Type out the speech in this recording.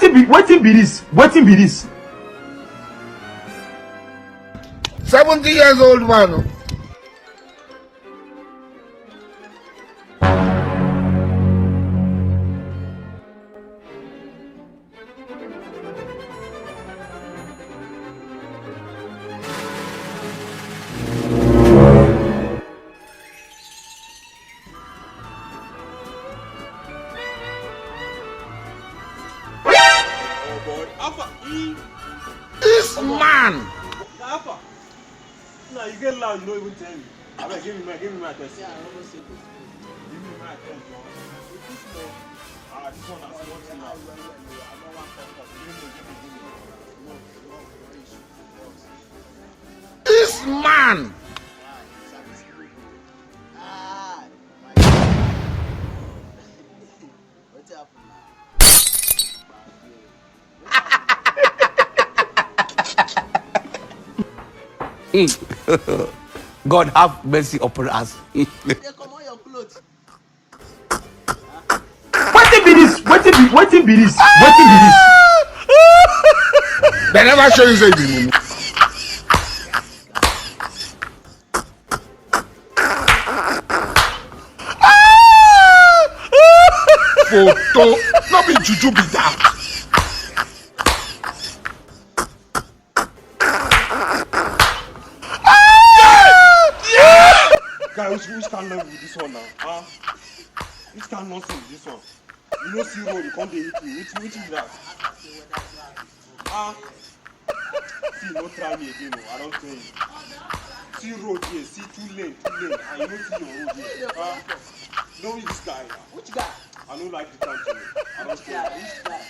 Waiting be this. Waiting be this. 70 years old man. This man. No, you get loud, you don't even tell me. Abeg, give me my test. Yeah, I almost said this. Give me my test, bro. This one has one thing now. This man. What's happening now? God have mercy upon us. They come on your clothes. Waiting be this. Waiting be this. Waiting be this. They never show you say the photo. Not be juju be that. Guy, which can learn with this one now? Which can nonsense with this one? You know, see road, you can't hit me. Which is that? See, no try me again, no. I don't tell you. See road here, see two lane, and you don't see your road here. Know this guy. Which guy? I don't like the country. I don't care. Which guy?